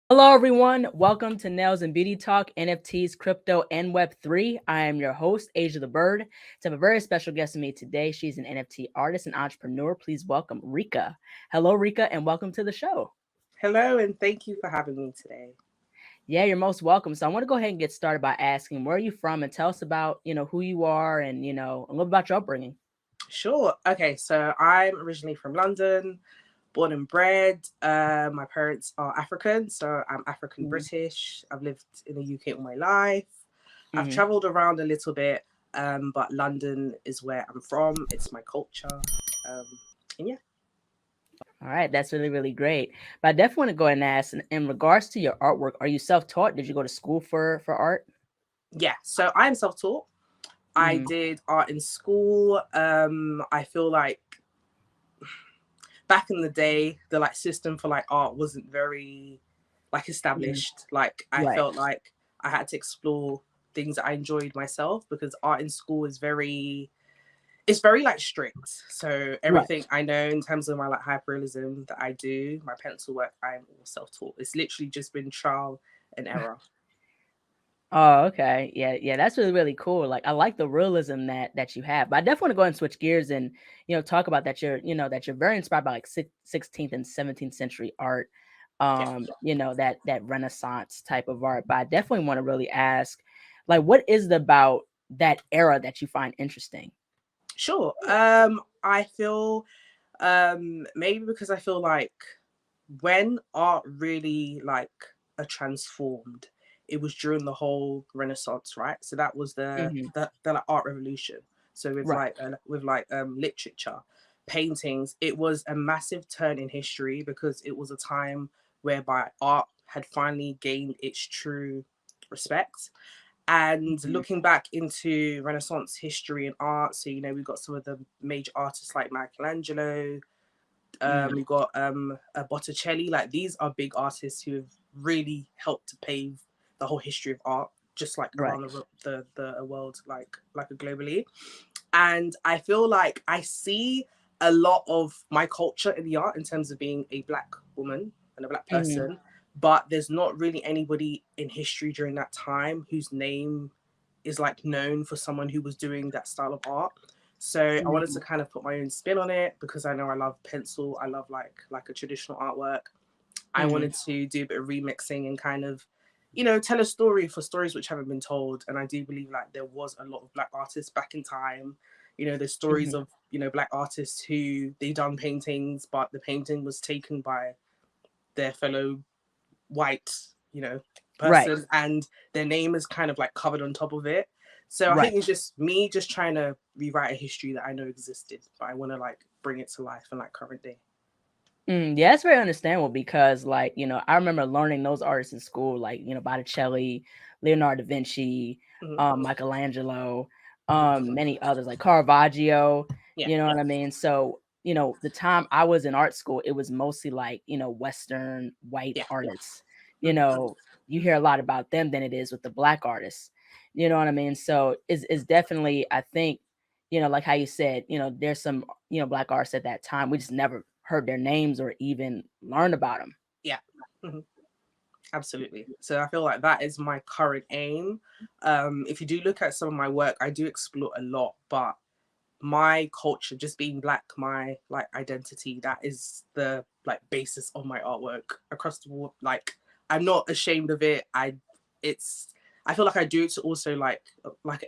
Hello, everyone. Welcome to Nails and Beauty Talk, NFTs, crypto, and Web3. I am your host, Asia the Bird. To have a very special guest with me today. She's an NFT artist and entrepreneur. Please welcome Rica. Hello, Rica, and welcome to the show. Hello, and thank you for having me today. Yeah, you're most welcome. So I want to go ahead and get started by asking, where are you from, and tell us about, who you are, and a little about your upbringing. Sure. Okay, so I'm originally from London, born and bred. My parents are African, so I'm African Mm-hmm. British. I've lived in the UK all my life. I've Mm-hmm. traveled around a little bit, but London is where I'm from. It's my culture. And yeah. All right, that's really, really great. But I definitely want to go ahead and ask, in regards to your artwork, are you self-taught? Did you go to school for art? Yeah, so I'm self-taught. I Mm-hmm. did art in school. I feel like back in the day, the like system for like art wasn't very like Mm-hmm. established. Like I Right. felt like I had to explore things that I enjoyed myself because art in school is very it's very like strict. So Right. everything I know in terms of my like hyperrealism that I do, my pencil work, I'm all self-taught. It's literally just been trial and error. Oh, okay. Yeah, yeah, that's really, really cool. Like I like the realism that you have. But I definitely want to go ahead and switch gears and, talk about that you're very inspired by like 16th and 17th century art. Yeah. That Renaissance type of art. But I definitely want to really ask, like, what is it about that era that you find interesting? Sure. I feel maybe because I feel like when art really like transformed, it was during the whole Renaissance, right? So that was Hmm. the like, art revolution. So Right. with literature, paintings, it was a massive turn in history because it was a time whereby art had finally gained its true respect. And Hmm. looking back into Renaissance history and art, so we've got some of the major artists like Michelangelo, Hmm. we've got Botticelli. Like these are big artists who have really helped to pave the whole history of art, just like Right. around the world, like globally. And I feel like I see a lot of my culture in the art in terms of being a black woman and a black Hmm. person, but there's not really anybody in history during that time whose name is like known for someone who was doing that style of art. So I wanted Hmm. to kind of put my own spin on it because I know I love pencil, I love like a traditional artwork. I Hmm. wanted to do a bit of remixing and kind of, tell a story for stories which haven't been told. And I do believe like there was a lot of black artists back in time. There's stories Hmm. of, black artists who they done paintings, but the painting was taken by their fellow white, you know, Right. person and their name is kind of like covered on top of it. So I Right. think it's just me just trying to rewrite a history that I know existed, but I want to like bring it to life in like current day. Yeah, it's very understandable because, like, I remember learning those artists in school, like, Botticelli, Leonardo da Vinci, Mm-hmm. Michelangelo, many others like Caravaggio. Yeah. You know what I mean? So, the time I was in art school, it was mostly like, Western white Yeah. artists. You Mm-hmm. know, you hear a lot about them than it is with the black artists. You know what I mean? So it's definitely, I think, like how you said, there's some, black artists at that time. We just never heard their names or even learned about them. Yeah. Mm-hmm. Absolutely. So I feel like that is my current aim. If you do look at some of my work, I do explore a lot, but my culture, just being black, my like identity, that is the like basis of my artwork across the board. Like I'm not ashamed of it. It's I feel like I do it to also like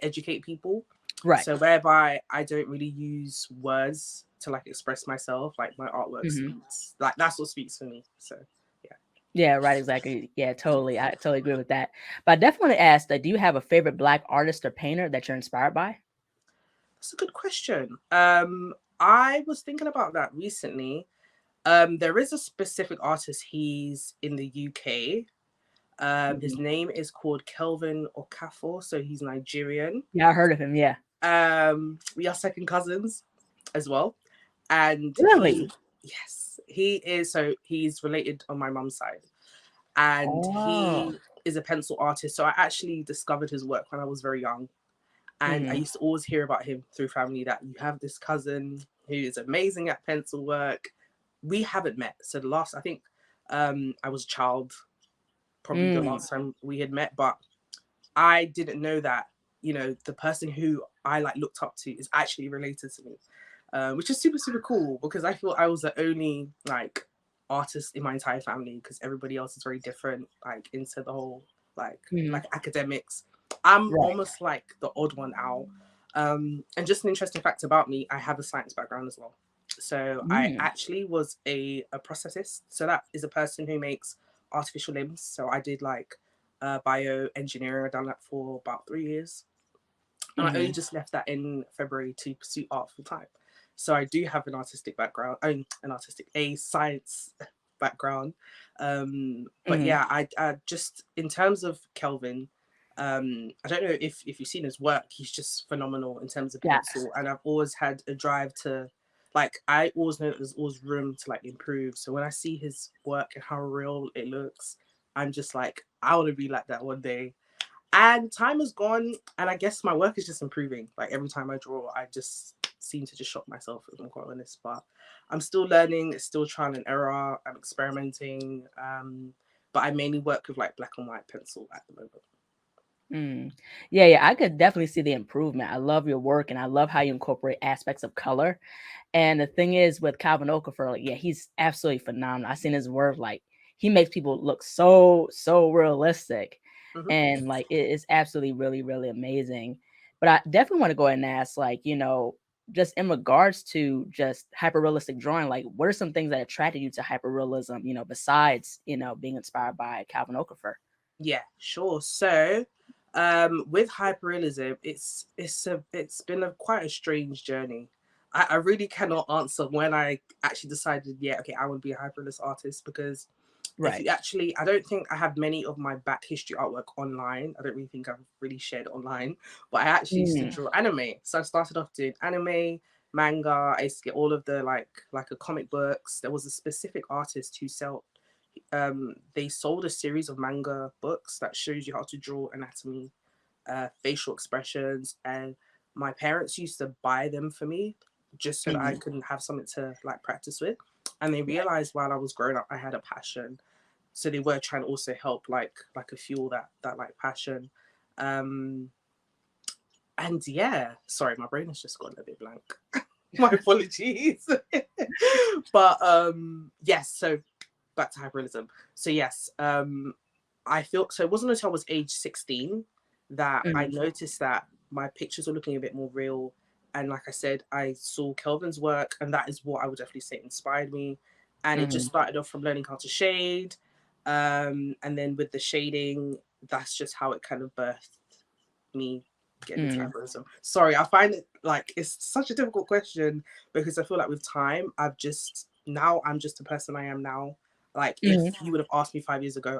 educate people. Right. So whereby I don't really use words to like express myself, like my artwork Hmm. speaks. Like that's what speaks for me. So yeah. Yeah, right. Exactly. Yeah, totally. I totally agree with that. But I definitely want to ask that, do you have a favorite black artist or painter that you're inspired by? That's a good question. I was thinking about that recently. There is a specific artist. He's in the UK. His Hmm. name is called Kelvin Okafor, so he's Nigerian. Yeah, I heard of him. Yeah. We are second cousins as well, and Really? he is so he's related on my mum's side, and Oh. he is a pencil artist. So I actually discovered his work when I was very young, and I Hmm. used to always hear about him through family that you have this cousin who is amazing at pencil work. We haven't met, so the last I think I was a child probably the last time we had met, but I didn't know that, you know, the person who I like looked up to is actually related to me, which is super, super cool, because I feel I was the only like artist in my entire family, because everybody else is very different, like into the whole like academics. I'm almost like the odd one out. And just an interesting fact about me, I have a science background as well. So I actually was a prosthetist. So that is a person who makes artificial limbs. So I did like bioengineering. I've done that for about 3 years. And I only just left that in February to pursue art full time. So I do have an artistic background, a science background. But yeah, I just, in terms of Kelvin, I don't know if you've seen his work. He's just phenomenal in terms of pencil, and I've always had a drive to, like, I always know that there's always room to like improve. So when I see his work and how real it looks, I'm just like, I want to be like that one day. And time has gone, and I guess my work is just improving. Like every time I draw, I just seem to just shock myself, if I'm quite honest. But I'm still learning, it's still trial and error. I'm experimenting, but I mainly work with like black and white pencil at the moment. Yeah, I could definitely see the improvement. I love your work, and I love how you incorporate aspects of color. And the thing is, with Kelvin Okafor, like, yeah, he's absolutely phenomenal. I've seen his work, like, he makes people look so realistic, and like it is absolutely really, really amazing. But I definitely want to go ahead and ask, like, you know, just in regards to just hyper realistic drawing, like, what are some things that attracted you to hyper realism? You know, besides, you know, being inspired by Kelvin Okafor. Yeah, sure. So with hyperrealism, it's been quite a strange journey. I really cannot answer when I actually decided, yeah, okay, I want to be a hyperrealist artist, because if you actually, I don't think I have many of my back history artwork online. I don't really think I've really shared it online, but I actually used to draw anime. So I started off doing anime, manga. I used to get all of the like a comic books. There was a specific artist who they sold a series of manga books that shows you how to draw anatomy, facial expressions, and my parents used to buy them for me just so that I couldn't have something to like practice with. And they realized while I was growing up, I had a passion, so they were trying to also help like fuel that like passion. And yeah, sorry, my brain has just gone a bit blank. My apologies. But yes, so back to hyperrealism. So yes, I feel so. It wasn't until I was age 16 that I noticed that my pictures were looking a bit more real. And like I said, I saw Kelvin's work, and that is what I would definitely say inspired me. And it just started off from learning how to shade, and then with the shading, that's just how it kind of birthed me getting into hyperrealism. Sorry, I find it like it's such a difficult question, because I feel like with time, I'm just the person I am now. Like if you would have asked me 5 years ago,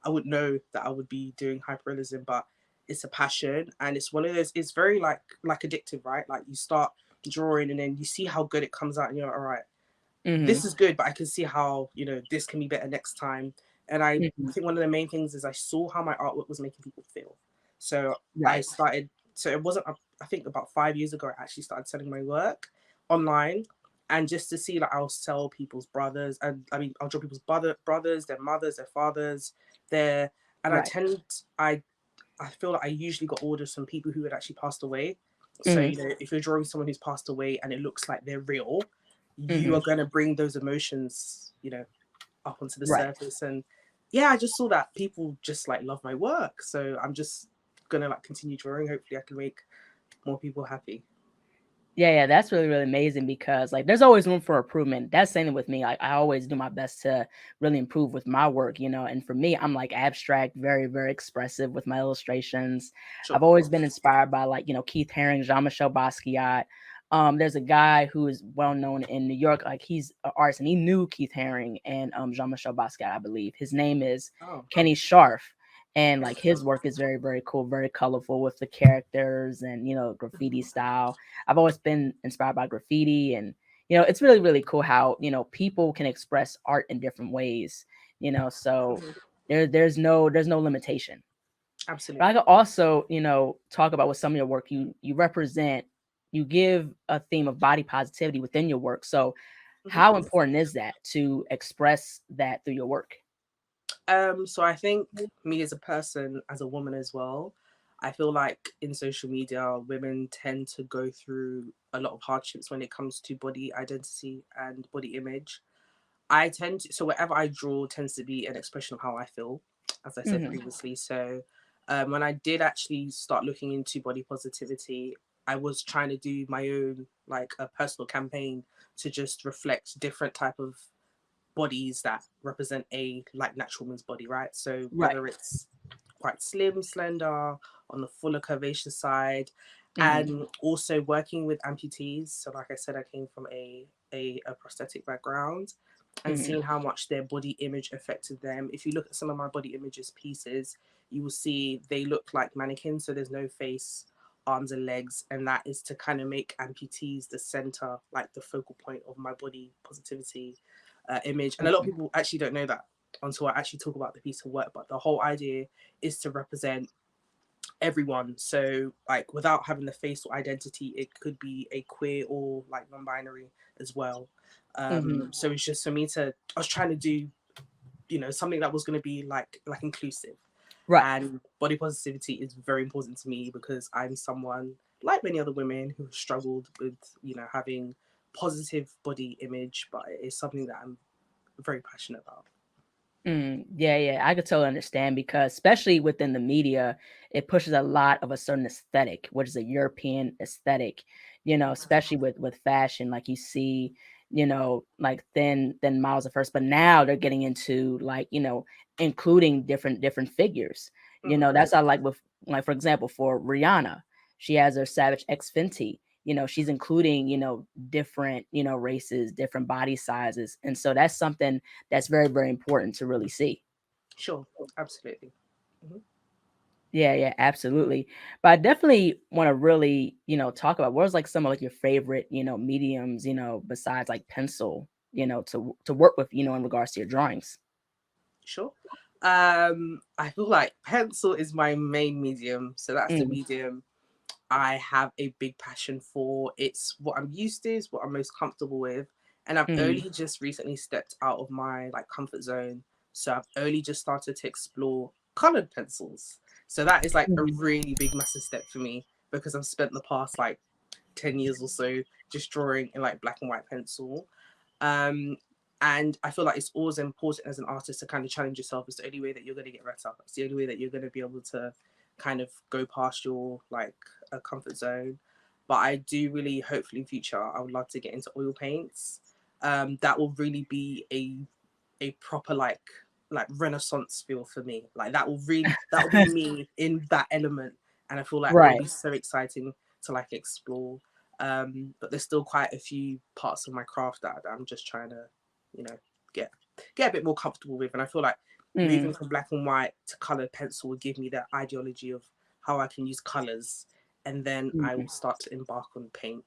I wouldn't know that I would be doing hyperrealism, but it's a passion, and it's one of those. It's very like addictive, right? Like you start drawing, and then you see how good it comes out, and you're like, all right, this is good, but I can see how, you know, this can be better next time. And I think one of the main things is I saw how my artwork was making people feel. So I started. So it wasn't. I think about 5 years ago, I actually started selling my work online, and just to see, like, I'll sell people's brothers, and I mean, I'll draw people's brothers, their mothers, their fathers, their, and I feel like I usually got orders from people who had actually passed away. So you know, if you're drawing someone who's passed away and it looks like they're real, you are going to bring those emotions, you know, up onto the surface. And yeah, I just saw that people just like love my work, so I'm just gonna like continue drawing. Hopefully I can make more people happy. Yeah, that's really, really amazing, because like there's always room for improvement. That's the same with me. Like I always do my best to really improve with my work, you know. And for me, I'm like abstract, very, very expressive with my illustrations. Sure. I've always been inspired by, like, you know, Keith Haring, Jean-Michel Basquiat. There's a guy who is well known in New York, like he's an artist, and he knew Keith Haring and Jean-Michel Basquiat, I believe. His name is Kenny Scharf. And like his work is very, very cool, very colorful with the characters and, you know, graffiti style. I've always been inspired by graffiti, and, you know, it's really, really cool how, you know, people can express art in different ways, you know, so there's no limitation. Absolutely. But I could also, you know, talk about with some of your work, you represent, you give a theme of body positivity within your work. So how important is that to express that through your work? So I think me as a person, as a woman as well, I feel like in social media, women tend to go through a lot of hardships when it comes to body identity and body image. So whatever I draw tends to be an expression of how I feel, as I said previously. So when I did actually start looking into body positivity, I was trying to do my own, like a personal campaign to just reflect different type of bodies that represent a like natural woman's body, right? So Right. whether it's quite slim, slender, on the fuller curvaceous side, Mm-hmm. and also working with amputees. So like I said, I came from a prosthetic background, and Mm-hmm. seeing how much their body image affected them. If you look at some of my body images pieces, you will see they look like mannequins, so there's no face, arms and legs, and that is to kind of make amputees the center, like the focal point of my body positivity image. And a lot of people actually don't know that until I actually talk about the piece of work. But the whole idea is to represent everyone. So like without having the facial identity, it could be a queer or like non-binary as well. Mm-hmm. So it's just for me to, I was trying to do, something that was going to be like inclusive. Right. And body positivity is very important to me because I'm someone like many other women who have struggled with, having positive body image, but it's something that I'm very passionate about. Yeah, yeah, I could totally understand because especially within the media, it pushes a lot of a certain aesthetic, which is a European aesthetic, especially with fashion. Like you see, like thin models at first, but now they're getting into like, including different figures. Mm-hmm. That's how like with like for example, for Rihanna, she has her Savage X Fenty. She's including, different, races, different body sizes. And so that's something that's very, very important to really see. Sure, absolutely. Mm-hmm. Yeah, yeah, absolutely. But I definitely want to really, talk about what was like some of like your favorite, mediums, besides like pencil, to work with, in regards to your drawings. Sure. I feel like pencil is my main medium, so that's the Mm, medium I have a big passion for. It's what I'm used to, it's what I'm most comfortable with, and I've mm, only just recently stepped out of my like comfort zone. So I've only just started to explore colored pencils. So that is like a mm, really big, massive step for me because I've spent the past like 10 years or so just drawing in like black and white pencil. Um, and I feel like it's always important as an artist to kind of challenge yourself. It's the only way that you're going to get better. It's the only way that you're going to be able to kind of go past your like a comfort zone. But I do really, hopefully in future, I would love to get into oil paints. That will really be a proper like Renaissance feel for me. Like that will be me in that element, and I feel like it will right. be so exciting to like explore. But there's still quite a few parts of my craft that I'm just trying to, you know, get get a bit more comfortable with. And I feel like moving Mm, from black and white to colored pencil will give me that ideology of how I can use colors, and then I mm, will start to embark on paint.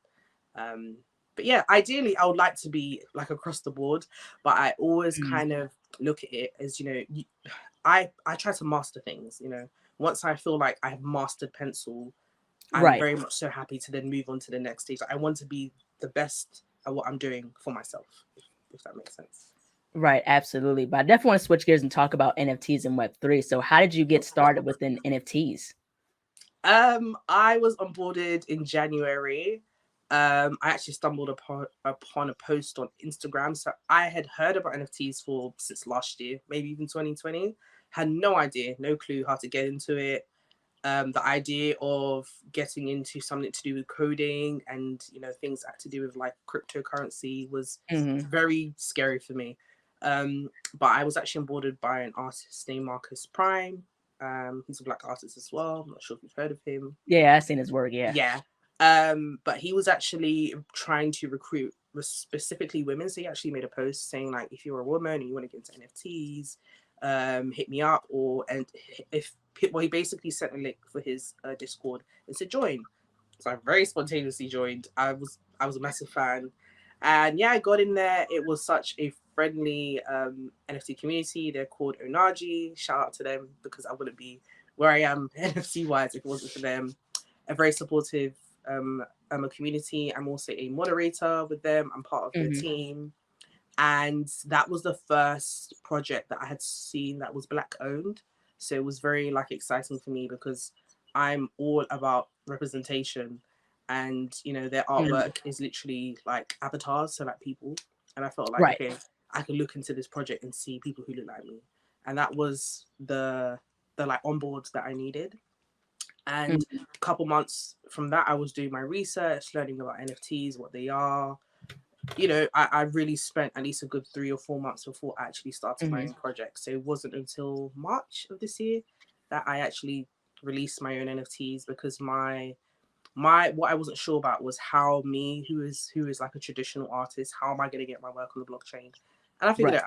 Um, but yeah, ideally, I would like to be like across the board, but I always mm. kind of look at it as I try to master things. Once I feel like I have mastered pencil, I'm Right. very much so happy to then move on to the next stage. I want to be the best at what I'm doing for myself, if that makes sense. Right, absolutely. But I definitely want to switch gears and talk about NFTs and Web3. So how did you get started within NFTs? I was onboarded in January. I actually stumbled upon a post on Instagram. So I had heard about NFTs for since last year, maybe even 2020. Had no idea, no clue how to get into it. The idea of getting into something to do with coding and things that to do with like cryptocurrency was Hmm. very scary for me. But I was actually onboarded by an artist named Marcus Prime. He's a black artist as well. I'm not sure if you've heard of him. Yeah, I've seen his work. Yeah. Yeah. But he was actually trying to recruit specifically women. So he actually made a post saying like, if you're a woman and you want to get into NFTs, hit me up. If well, he basically sent a link for his Discord and said join. So I very spontaneously joined. I was a massive fan, and yeah, I got in there. It was such a friendly NFT community. They're called Onaji. Shout out to them because I wouldn't be where I am NFT wise if it wasn't for them. A very supportive a community. I'm also a moderator with them. I'm part of their Hmm. team. And that was the first project that I had seen that was Black owned. So it was very like exciting for me because I'm all about representation, and you know their artwork is literally like avatars, so like people. And I felt like, Right. okay, I can look into this project and see people who look like me, and that was the like onboard that I needed. And a couple months from that, I was doing my research, learning about NFTs, what they are. You know, I really spent at least a good 3 or 4 months before actually starting my own project. So it wasn't until March of this year that I actually released my own NFTs, because my what I wasn't sure about was how me, who is like a traditional artist, how am I going to get my work on the blockchain? And I figured Right. it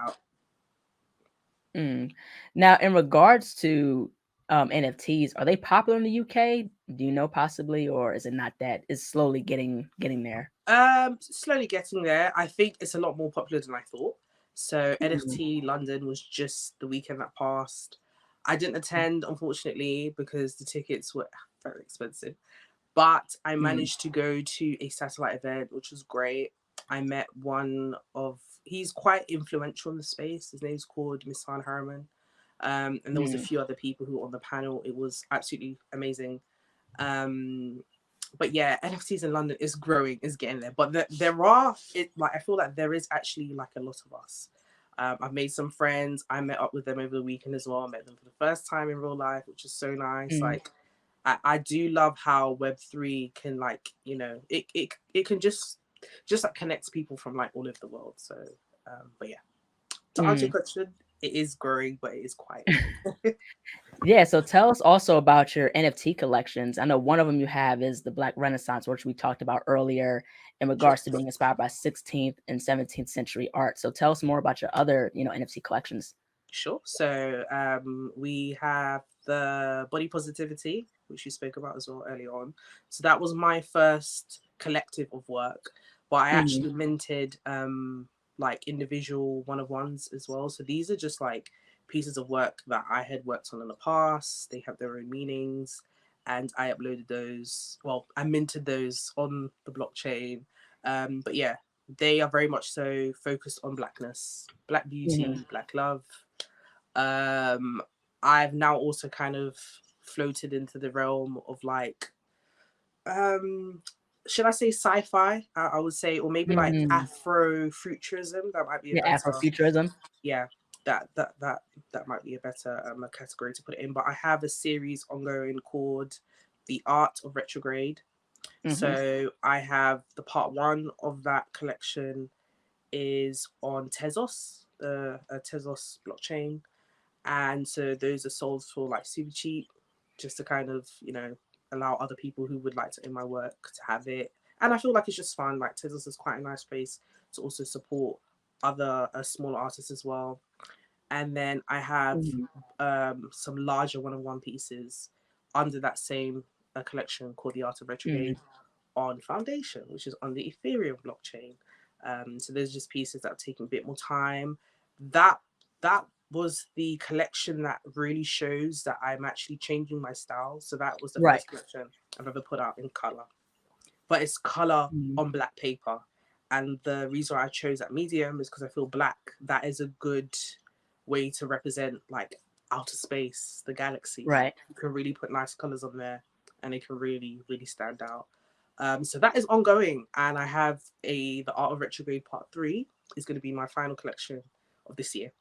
out. Now, in regards to NFTs, are they popular in the UK? Do you know possibly, or is it not that? It's slowly getting there. Slowly getting there. I think it's a lot more popular than I thought. So NFT London was just the weekend that passed. I didn't attend, unfortunately, because the tickets were very expensive. But I managed to go to a satellite event, which was great. I met one of, he's quite influential in the space. His name's called Misan Harriman. And there was a few other people who were on the panel. It was absolutely amazing. But yeah, NFTs in London is growing, is getting there. But there are, like, I feel like there is actually like a lot of us. I've made some friends. I met up with them over the weekend as well. I met them for the first time in real life, which is so nice. Like, I do love how Web3 can, like, you know, it can just like connect people from like all over the world. So, but yeah, to answer your question, it is growing, but it is quiet. Yeah, so tell us also about your NFT collections. I know one of them you have is the Black Renaissance, which we talked about earlier in Sure. regards to being inspired by 16th and 17th century art. So tell us more about your other, NFT collections. Sure. So we have the body positivity, which you spoke about as well early on. So that was my first collective of work, but I actually minted like individual one of ones as well. So these are just like pieces of work that I had worked on in the past. They have their own meanings, and I uploaded those. Well, I minted those on the blockchain. But yeah, they are very much so focused on blackness, black beauty, black love. um I've now also kind of floated into the realm of like, um should I say sci-fi? I would say, or maybe like Afrofuturism. That might be a Yeah, better, Afrofuturism. yeah, that might be a better a category to put it in. But I have a series ongoing called The Art of Retrograde. So I have the part one of that collection is on Tezos, the Tezos blockchain. And so those are sold for like super cheap, just to kind of, you know, allow other people who would like to own my work to have it. And I feel like it's just fun. Like Tezos is quite a nice place to also support other smaller artists as well. And then I have some larger one-on-one pieces under that same collection called The Art of Retrograde on Foundation, which is on the Ethereum blockchain. So there's just pieces that are taking a bit more time. That was the collection that really shows that I'm actually changing my style. So that was the Right. first collection I've ever put out in color, but it's color on black paper. And the reason why I chose that medium is because I feel black, that is a good way to represent like outer space, the galaxy. Right. You can really put nice colors on there, and it can really, really stand out. So that is ongoing, and I have the Art of Retrograde Part 3 is going to be my final collection of this year.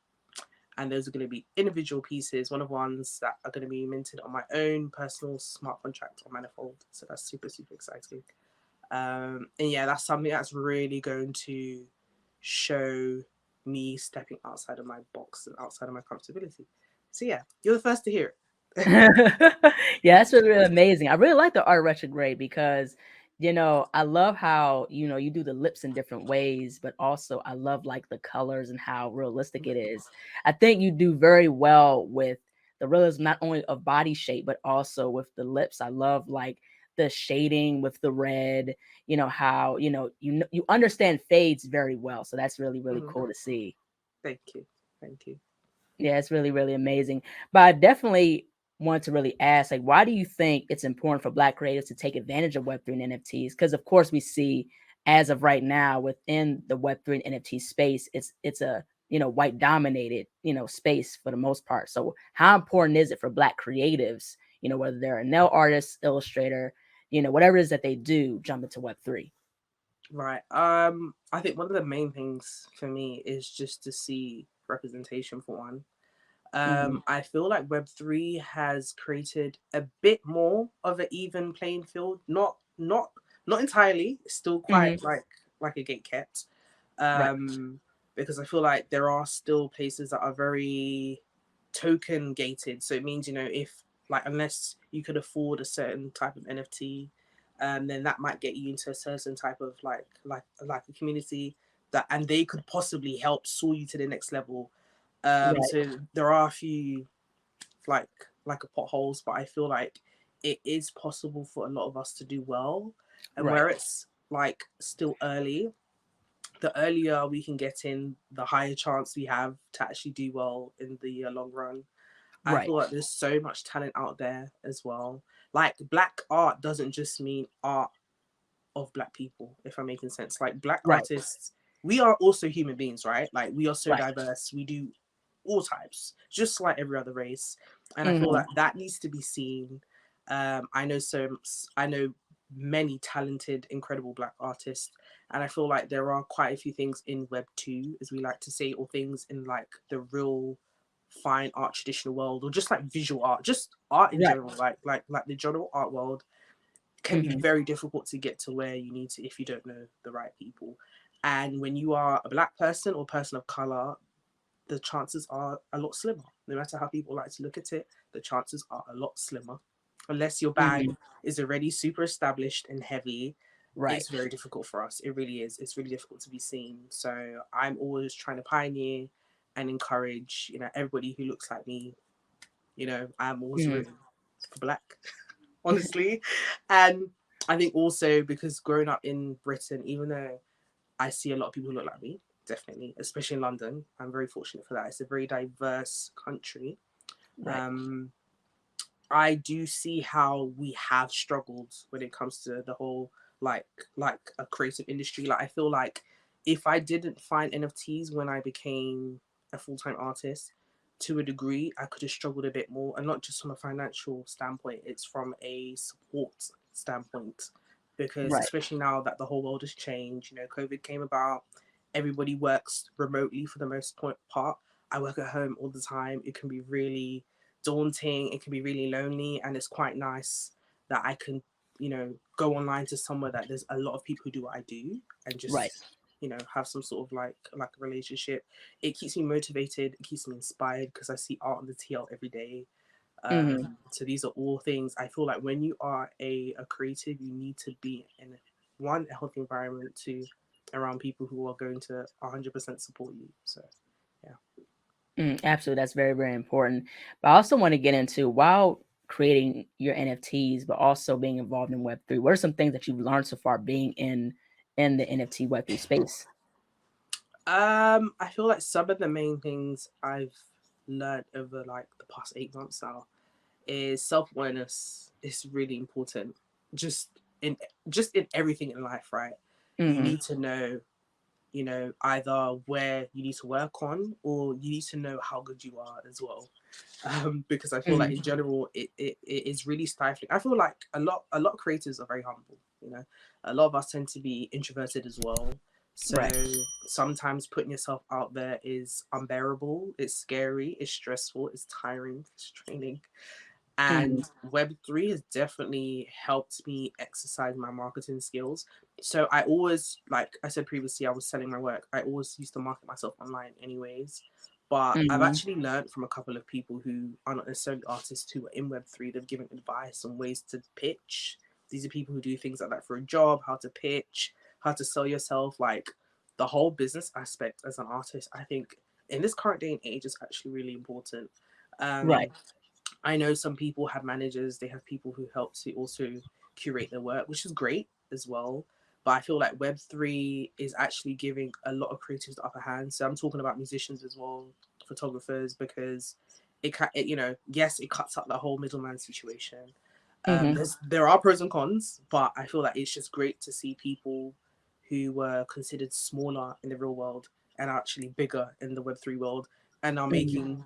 And those are going to be individual pieces, one of ones that are going to be minted on my own personal smart contract on Manifold. So that's super, super exciting. And yeah, that's something that's really going to show me stepping outside of my box and outside of my comfortability. So yeah, you're the first to hear it. Yeah, that's really, really amazing. I really like the art retrograde because, I love how, you do the lips in different ways, but also I love like the colors and how realistic it is. I think you do very well with the realism, not only of body shape, but also with the lips. I love like the shading with the red, how, you understand fades very well. So that's really, really cool to see. Thank you. Thank you. Yeah, it's really, really amazing. But I definitely want to really ask, like, why do you think it's important for Black creators to take advantage of Web3 and NFTs? Because, of course, we see as of right now within the Web3 and NFT space, it's a white dominated space for the most part. So how important is it for Black creatives, whether they're a nail artist, illustrator, whatever it is that they do, jump into Web3? Right. I think one of the main things for me is just to see representation for one. I feel like Web3 has created a bit more of an even playing field. Not entirely. It's still quite like a gate kept. Right. Because I feel like there are still places that are very token gated. So it means, if like unless you could afford a certain type of NFT, then that might get you into a certain type of like a community that, and they could possibly help soar you to the next level. Right. So there are a few like a potholes, but I feel like it is possible for a lot of us to do well. And Right. where it's like still early, the earlier we can get in, the higher chance we have to actually do well in the long run. I Right. feel like there's so much talent out there as well. Like Black art doesn't just mean art of Black people, if I'm making sense. Like Black Right. artists, we are also human beings, right? Like we are so Right. diverse. We do all types, just like every other race. And I feel Mhm. like that needs to be seen. I know many talented, incredible Black artists, and I feel like there are quite a few things in Web 2, as we like to say, or things in like the real fine art traditional world, or just like visual art, just art in Right. general, like the general art world can be Mhm. very difficult to get to where you need to if you don't know the right people. And when you are a Black person or person of color, the chances are a lot slimmer. No matter how people like to look at it, the chances are a lot slimmer. Unless your bag Mhm. is already super established and heavy, Right. it's very difficult for us. It really is. It's really difficult to be seen. So I'm always trying to pioneer and encourage, everybody who looks like me. I'm always Mhm. rooting for Black, honestly. And I think also because growing up in Britain, even though I see a lot of people who look like me, definitely, especially in London, I'm very fortunate for that. It's a very diverse country. Right. Um, I do see how we have struggled when it comes to the whole like a creative industry. Like I feel like if I didn't find NFTs when I became a full-time artist, to a degree, I could have struggled a bit more, and not just from a financial standpoint. It's from a support standpoint, because Right. especially now that the whole world has changed, COVID came about. Everybody works remotely for the most part. I work at home all the time. It can be really daunting, it can be really lonely, and it's quite nice that I can go online to somewhere that there's a lot of people who do what I do, and Right. just have some sort of like a relationship. It keeps me motivated, it keeps me inspired, because I see art on the TL every day. Mhm. So these are all things I feel like when you are a creative, you need to be in one, a healthy environment, two, around people who are going to 100% support you. So yeah. Absolutely, that's very, very important. But I also want to get into, while creating your NFTs, but also being involved in Web3. What are some things that you've learned so far being in the NFT Web3 space? I feel like some of the main things I've learned over like the past 8 months now is self-awareness is really important. Just in everything in life, right? You Hmm. need to know, either where you need to work on, or you need to know how good you are as well. Because I feel like in Hmm. general it is really stifling. I feel like a lot of creators are very humble, a lot of us tend to be introverted as well. So Right. sometimes putting yourself out there is unbearable, it's scary, it's stressful, it's tiring, it's training. Hmm. And Web3 has definitely helped me exercise my marketing skills. So I always, like I said previously, I was selling my work. I always used to market myself online anyways. But I've Hmm. actually learned from a couple of people who are not necessarily artists who are in Web3. They've given advice on ways to pitch. These are people who do things like that for a job, how to pitch, how to sell yourself, like the whole business aspect as an artist. I think in this current day and age is actually really important. Right. I know some people have managers, they have people who help to also curate their work, which is great as well. But I feel like Web3 is actually giving a lot of creatives the upper hand. So I'm talking about musicians as well, photographers, because yes, it cuts out the whole middleman situation. Hmm. There are pros and cons, but I feel like it's just great to see people who were considered smaller in the real world and are actually bigger in the Web3 world and are Mhm. making,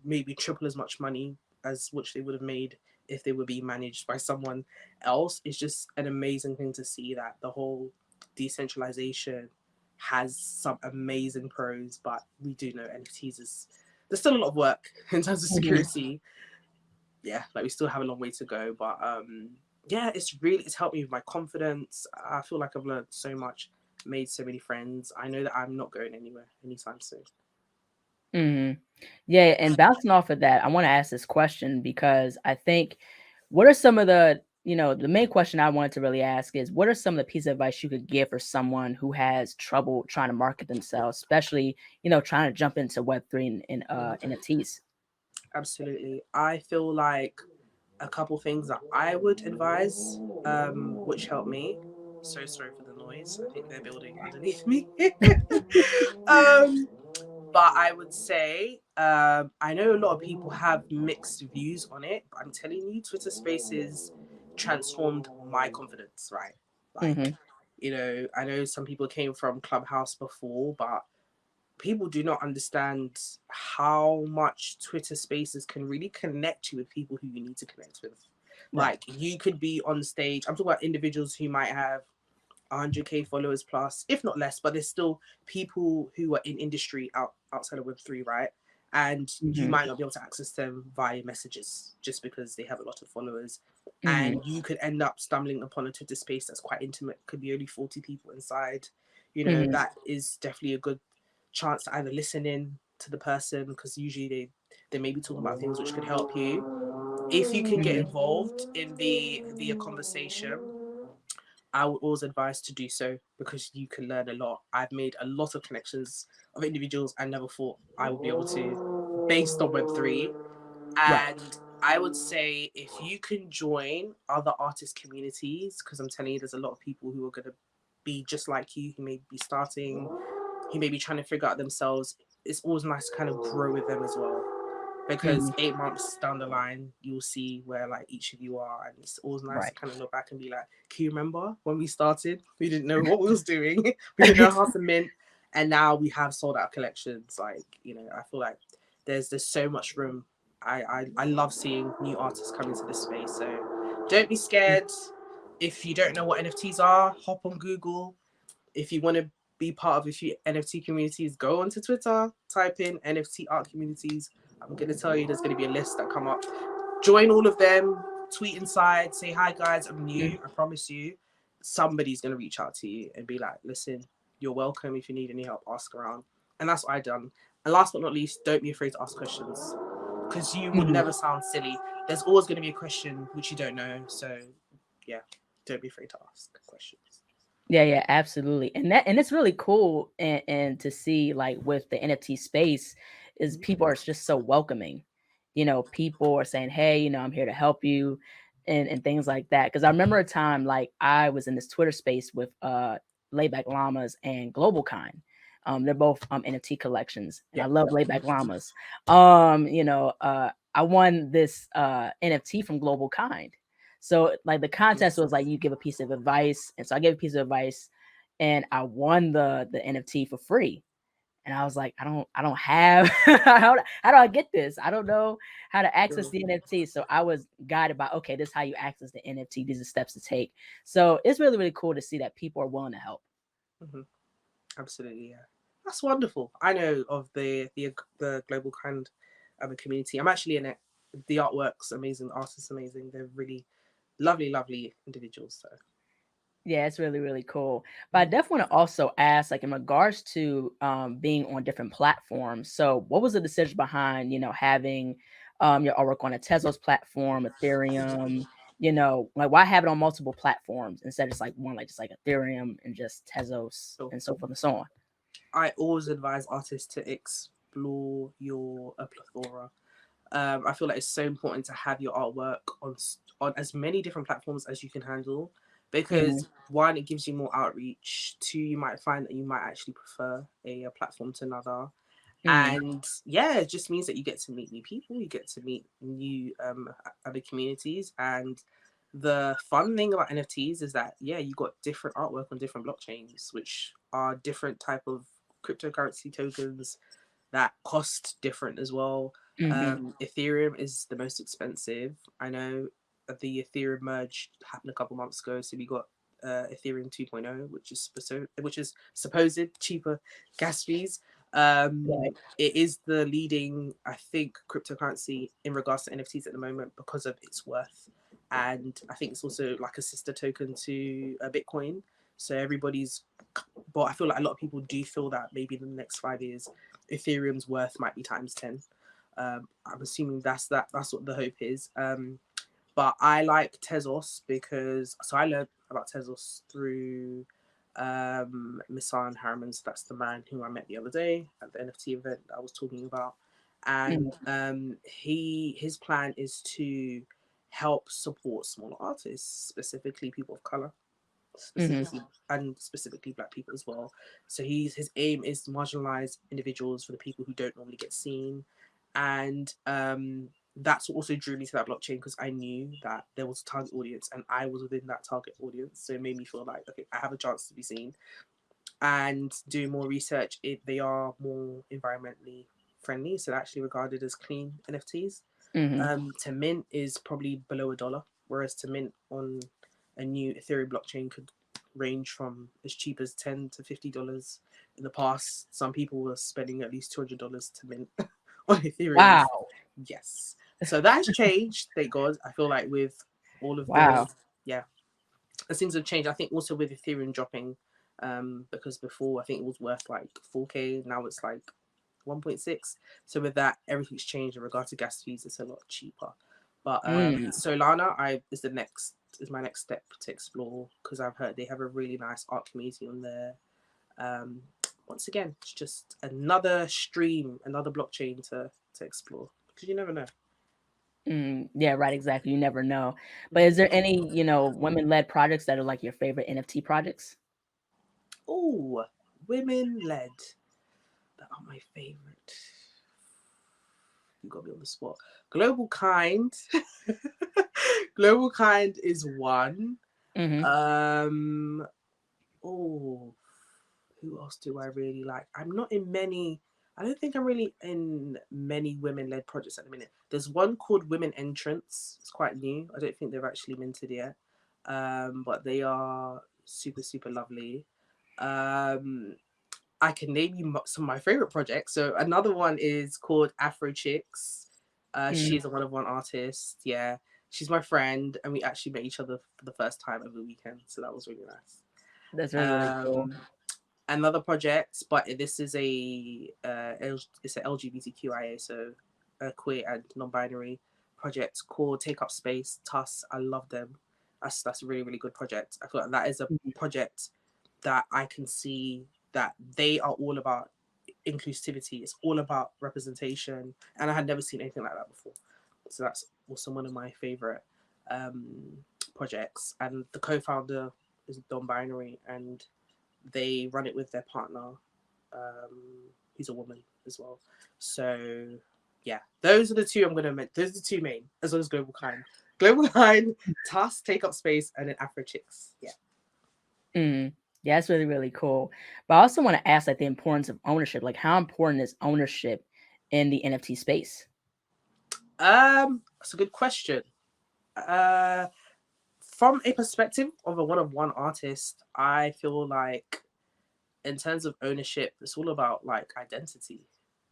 maybe triple as much money as which they would have made if they were being managed by someone else. It's just an amazing thing to see that the whole decentralization has some amazing pros, but we do know NFTs is there's still a lot of work in terms of Mhm. security. Yeah, like we still have a long way to go, but yeah, it's helped me with my confidence. I feel like I've learned so much, made so many friends. I know that I'm not going anywhere anytime soon. Mhm. Yeah, and bouncing off of that, I want to ask this question because I think what are some of the main question I wanted to really ask is what are some of the pieces of advice you could give for someone who has trouble trying to market themselves, especially, trying to jump into Web3 and NFTs? Absolutely. I feel like a couple things that I would advise, which helped me. So sorry for the noise. I think they're building underneath me. um, but I would say, I know a lot of people have mixed views on it, but I'm telling you, Twitter Spaces transformed my confidence, right? Like, Mhm. I know some people came from Clubhouse before, but people do not understand how much Twitter Spaces can really connect you with people who you need to connect with. Right. Like, you could be on stage. I'm talking about individuals who might have 100K followers plus, if not less, but there's still people who are in industry outside of Web3, right? And you Mhm. might not be able to access them via messages just because they have a lot of followers. Mhm. And you could end up stumbling upon a Twitter space that's quite intimate, could be only 40 people inside. Mhm. That is definitely a good chance to either listen in to the person because usually they may be talking about things which could help you. If you can get Mhm. involved in the conversation, I would always advise to do so because you can learn a lot. I've made a lot of connections of individuals I never thought I would be able to based on Web3. Right. And I would say if you can join other artist communities, because I'm telling you, there's a lot of people who are going to be just like you, who may be starting, who may be trying to figure out themselves. It's always nice to kind of grow with them as well because Mhm. 8 months down the line you'll see where like each of you are, and it's always nice to Right. kind of look back and be like, can you remember when we started, we didn't know what we was doing, we didn't know how to mint, and now we have sold out collections. Like, I feel like there's so much room. I love seeing new artists come into this space, so don't be scared. If you don't know what NFTs are, hop on Google. If you want to be part of a few NFT communities, go onto Twitter, type in NFT art communities. I'm going to tell you there's going to be a list that come up. Join all of them, tweet inside, say, hi guys, I'm new. I promise you, somebody's going to reach out to you and be like, listen, you're welcome. If you need any help, ask around. And that's what I done. And last but not least, don't be afraid to ask questions because you would Mhm. never sound silly. There's always going to be a question which you don't know. So, yeah, don't be afraid to ask questions. Yeah, yeah, absolutely. And it's really cool and to see like with the NFT space is people are just so welcoming. People are saying, "Hey, I'm here to help you," and things like that. Because I remember a time like I was in this Twitter space with Layback Llamas and Global Kind. They're both NFT collections, and I Yeah. love Layback Llamas. I won this NFT from Global Kind. So like the contest was like you give a piece of advice, and so I gave a piece of advice, and I won the NFT for free. And I was like, I don't have how do I get this? I don't know how to access Sure. the NFT. So I was guided by, okay, this is how you access the NFT. These are steps to take. So it's really really cool to see that people are willing to help. Mhm. Absolutely, yeah. That's wonderful. I know of the global kind of a community. I'm actually in it. The artwork's amazing, the artist's amazing. They're really lovely, lovely individuals. So Yeah, it's really, really cool. But I definitely want to also ask, like, in regards to being on different platforms. So, what was the decision behind, having your artwork on a Tezos platform, Ethereum? Like, why have it on multiple platforms instead of just like one, like just like Ethereum and just Tezos so and so forth and so on? I always advise artists to explore your a plethora. I feel like it's so important to have your artwork on as many different platforms as you can handle, Hmm. because one, it gives you more outreach. Two, you might find that you might actually prefer a platform to another. Hmm. And yeah, it just means that you get to meet new people, you get to meet new other communities, and the fun thing about NFTs is that, yeah, you got different artwork on different blockchains, which are different type of cryptocurrency tokens that cost different as well. Ethereum is the most expensive. I know that the Ethereum merge happened a couple months ago, so we got Ethereum 2.0, which is supposed cheaper gas fees. Right. It is the leading, I think, cryptocurrency in regards to NFTs at the moment because of its worth, and I think it's also like a sister token to Bitcoin. So everybody's, but I feel like a lot of people do feel that maybe in the next 5 years, Ethereum's worth might be times 10. I'm assuming that's what the hope is. But I like Tezos because, so I learned about Tezos through Misan Harriman. So that's the man who I met the other day at the NFT event that I was talking about. And his plan is to help support smaller artists, specifically people of color, and specifically Black people as well. So his aim is to marginalize individuals for the people who don't normally get seen, and that's what also drew me to that blockchain because I knew that there was a target audience and I was within that target audience. So it made me feel like, okay, I have a chance to be seen. And doing more research, they are more environmentally friendly, so they're actually regarded as clean NFTs. To mint is probably below $1, whereas to mint on a new Ethereum blockchain could range from as cheap as $10 to $50. In the past, some people were spending at least $200 to mint on Ethereum. Wow. Yes. So that has changed, thank God. I feel like with all of Wow. yeah, things have changed. I think also with Ethereum dropping, because before I think it was worth like 4K, now it's like 1.6. So with that, everything's changed in regard to gas fees. It's a lot cheaper. But Solana, is my next step to explore because I've heard they have a really nice art community on there. Once again, it's just another stream, another blockchain to explore because you never know. Yeah, right, exactly. You never know. But is there any, women-led projects that are like your favorite NFT projects? Oh, women led that are my favorite. You got me on the spot. Global Kind. Global Kind is one. Um. Oh, who else do I really like? I'm not in many. I don't think I'm really in many women-led projects at the minute. There's one called Women Entrance. It's quite new. I don't think they've actually minted yet. But they are super, super lovely. I can name you some of my favorite projects. So another one is called Afro Chicks. She's a one-of-one artist. Yeah, she's my friend, and we actually met each other for the first time over the weekend. So that was really nice. That's really, really cool. Another project, but this is it's an LGBTQIA, so a queer and non-binary project called Take Up Space. TUS, I love them. That's a really, really good project. I feel like that is a project that I can see that they are all about inclusivity. It's all about representation, and I had never seen anything like that before. So that's also one of my favorite projects. And the co-founder is non-binary, and they run it with their partner, who's a woman as well. So yeah, those are the two I'm gonna make. Those are the two main, as well as Global Kind. Global Kind, TUS, Take Up Space, and then Afro Chicks. Yeah. Yeah, that's really, really cool. But I also want to ask, like, the importance of ownership. Like, how important is ownership in the NFT space? That's a good question. From a perspective of a one-of-one artist, I feel like in terms of ownership, it's all about like identity.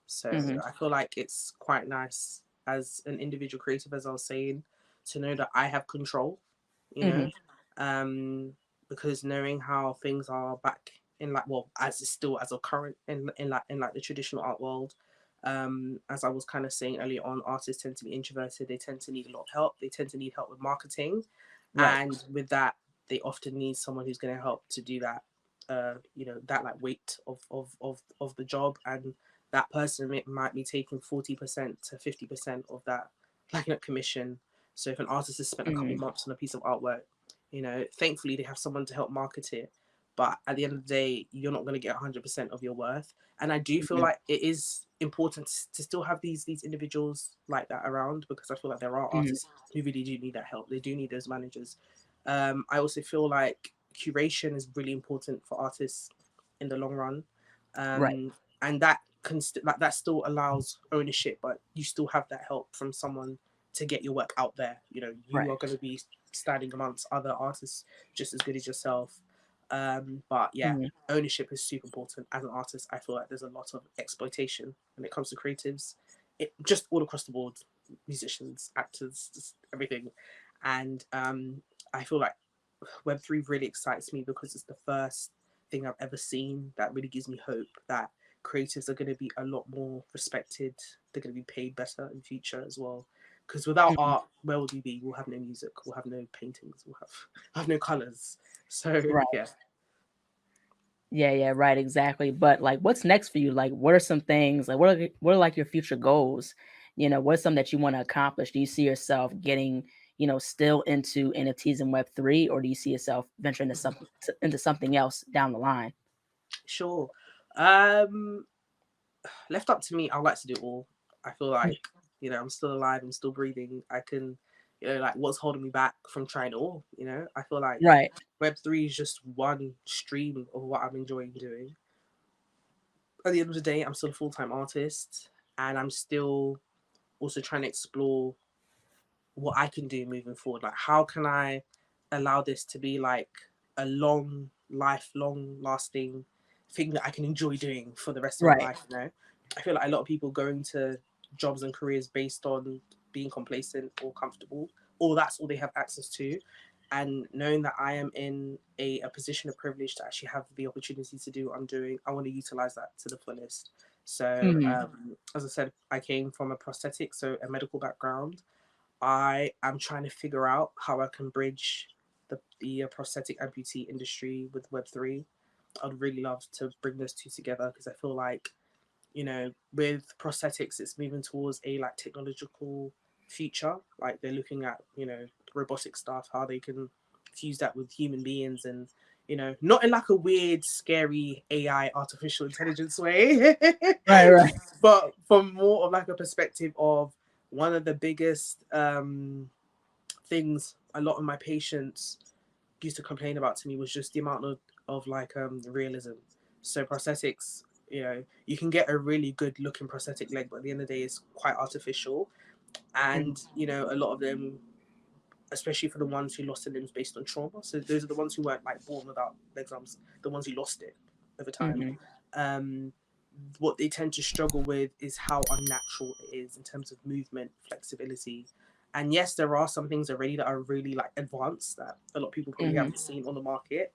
So I feel like it's quite nice as an individual creative, as I was saying, to know that I have control, you know, because knowing how things are back in like, well, as it's still as a current in like the traditional art world, as I was kind of saying earlier on, artists tend to be introverted. They tend to need a lot of help. They tend to need help with marketing, and with that, they often need someone who's going to help to do that. That like weight of the job, and that person might be taking 40% to 50% of that, like, commission. So if an artist has spent a couple months on a piece of artwork, thankfully they have someone to help market it. but at the end of the day, you're not going to get 100% of your worth. And I do feel like it is important to still have these individuals like that around, because I feel like there are artists who really do need that help. They do need those managers. I also feel like curation is really important for artists in the long run, and that that still allows ownership, but you still have that help from someone to get your work out there. You know, you are going to be standing amongst other artists just as good as yourself. But yeah, ownership is super important. As an artist, I feel like there's a lot of exploitation when it comes to creatives, just all across the board, musicians, actors, just everything. And I feel like Web3 really excites me because it's the first thing I've ever seen that really gives me hope that creatives are going to be a lot more respected. They're going to be paid better in future as well. Because without art, where will we be? We'll have no music. We'll have no paintings. We'll have no colors. So yeah. Yeah, right, exactly. But like, what's next for you? Like, what are some things? Like, what are like your future goals? You know, what's something that you want to accomplish? Do you see yourself getting, you know, still into NFTs and Web3, or do you see yourself venturing into something else down the line? Sure. Left up to me, I like to do it all. I feel like, you know, I'm still alive, I'm still breathing. I can, you know, like, what's holding me back from trying it all? You know, I feel like Web3 is just one stream of what I'm enjoying doing. At the end of the day, I'm still a full-time artist, and I'm still also trying to explore what I can do moving forward. Like, how can I allow this to be like a lifelong lasting thing that I can enjoy doing for the rest of my life, you know? I feel like a lot of people go into jobs and careers based on being complacent or comfortable, or that's all they have access to. And knowing that I am in a position of privilege to actually have the opportunity to do what I'm doing, I want to utilize that to the fullest. So, as I said, I came from a prosthetic, so a medical background. I am trying to figure out how I can bridge the prosthetic amputee industry with Web3. I'd really love to bring those two together, because I feel like, you know, with prosthetics, it's moving towards a like technological future. Like, they're looking at, you know, robotic stuff, how they can fuse that with human beings, and, you know, not in like a weird, scary AI artificial intelligence way, but from more of like a perspective of one of the biggest things a lot of my patients used to complain about to me was just the amount of like realism. So prosthetics, you know, you can get a really good looking prosthetic leg, but at the end of the day, it's quite artificial. And, you know, a lot of them, especially for the ones who lost their limbs based on trauma, so those are the ones who weren't like born without legs, arms, the ones who lost it over time. What they tend to struggle with is how unnatural it is in terms of movement, flexibility. And yes, there are some things already that are really like advanced that a lot of people probably haven't seen on the market.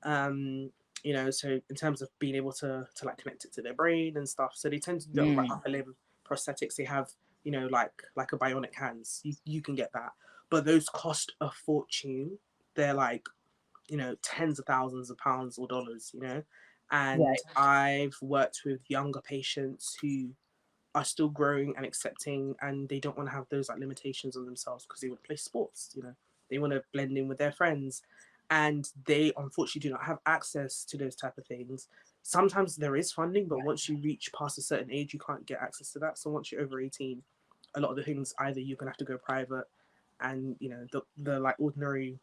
You know, so in terms of being able to like connect it to their brain and stuff. So they tend to do like upper limb prosthetics. They have, you know, like a bionic hands. You can get that. But those cost a fortune. They're like, you know, tens of thousands of pounds or dollars, you know. And I've worked with younger patients who are still growing and accepting, and they don't want to have those like limitations on themselves, because they want to play sports, you know, they want to blend in with their friends, and they unfortunately do not have access to those type of things. Sometimes there is funding, but once you reach past a certain age, you can't get access to that. So once you're over 18, a lot of the things, either you're gonna have to go private, and, you know, the like ordinary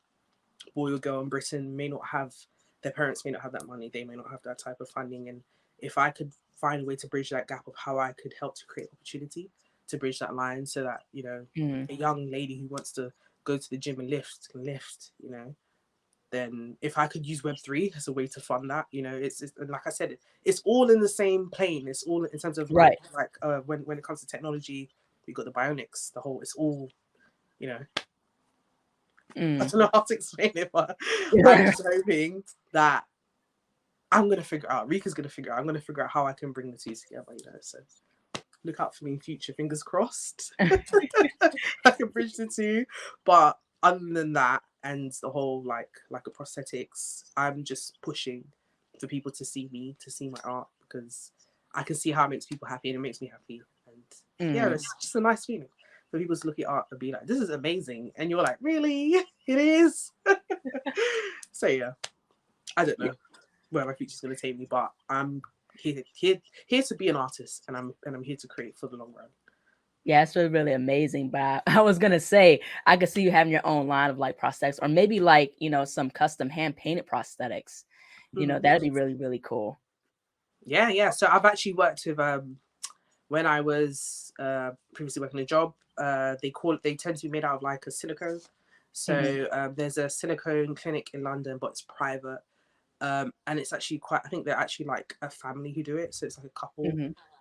boy or girl in Britain may not have, their parents may not have that money, they may not have that type of funding. And if I could find a way to bridge that gap of how I could help to create opportunity to bridge that line, so that, you know, a young lady who wants to go to the gym and lift can lift, you know, then if I could use Web3 as a way to fund that, you know, it's like I said, it's all in the same plane. It's all in terms of like when it comes to technology, we got the bionics, the whole, it's all, you know, I don't know how to explain it, but I'm just hoping that I'm going to figure out, Rica's going to figure out, I'm going to figure out how I can bring the two together, you know. So look out for me in future, fingers crossed. I can bridge the two. But other than that, and the whole like a prosthetics, I'm just pushing for people to see me, to see my art, because I can see how it makes people happy, and it makes me happy. And yeah, it's just a nice feeling for people to look at art and be like, this is amazing. And you're like, really? It is? So yeah, I don't know. where my future's going to take me, but I'm here to be an artist, and I'm here to create for the long run. Yeah, it's really, really amazing. But I was gonna say, I could see you having your own line of like prosthetics, or maybe like, some custom hand painted prosthetics. That'd be really, really cool. Yeah. So I've actually worked with when I was previously working a job. They tend to be made out of like a silicone. So there's a silicone clinic in London, but it's private. And it's actually I think they're actually like a family who do it, so it's like a couple.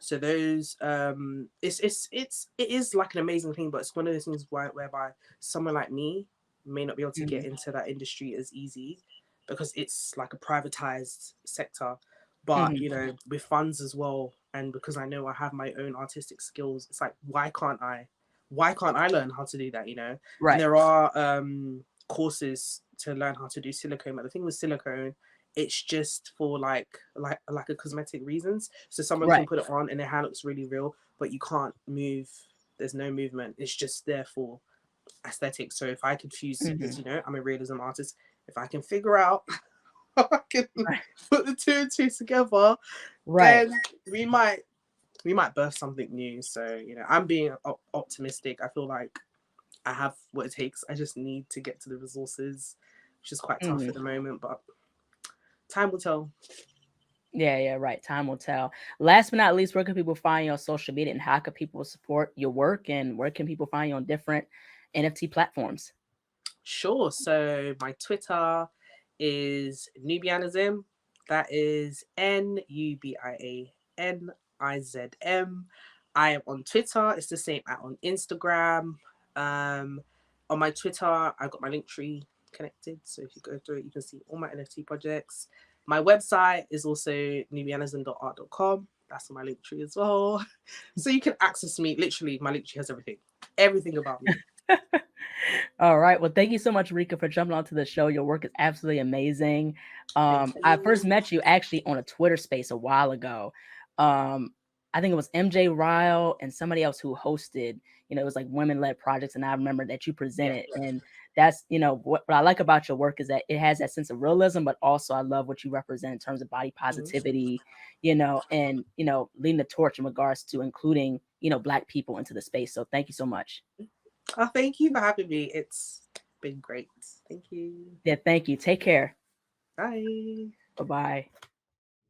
So those it is like an amazing thing, but it's one of those things whereby someone like me may not be able to get into that industry as easy, because it's like a privatized sector. But with funds as well, and because I know I have my own artistic skills, it's like, why can't I learn how to do that? Right. And there are courses to learn how to do silicone, but the thing with silicone, it's just for like a cosmetic reasons. So someone can put it on and their hand looks really real, but you can't move. There's no movement. It's just there for aesthetics. So if I could fuse, because I'm a realism artist, if I can figure out how I can put the two and two together, then we might birth something new. So I'm being optimistic. I feel like I have what it takes. I just need to get to the resources, which is quite tough at the moment, but time will tell. Yeah, right. Time will tell. Last but not least, where can people find you on social media, and how can people support your work, and where can people find you on different NFT platforms? Sure. So my Twitter is Nubianism. That is NUBIANIZM. I am on Twitter. It's the same on Instagram. On my Twitter, I got my link tree connected. So if you go through it, you can see all my NFT projects. My website is also nubianism.art.com. That's on my link tree as well. So you can access me. Literally, my link tree has everything about me. All right. Well, thank you so much, Rica, for jumping onto the show. Your work is absolutely amazing. I first met you actually on a Twitter space a while ago. I think it was MJ Ryle and somebody else who hosted, it was like women-led projects. And I remember that you presented. And that's, what I like about your work is that it has that sense of realism, but also I love what you represent in terms of body positivity, and, leading the torch in regards to including, Black people into the space. So thank you so much. Oh, thank you for having me. It's been great. Thank you. Yeah, thank you. Take care. Bye. Bye-bye.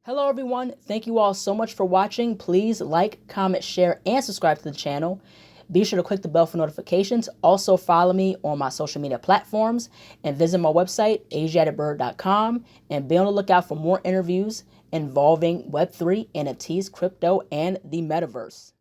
Hello, everyone. Thank you all so much for watching. Please like, comment, share, and subscribe to the channel. Be sure to click the bell for notifications. Also, follow me on my social media platforms and visit my website, ASIATHABIRD.com, and be on the lookout for more interviews involving Web3, NFTs, crypto, and the metaverse.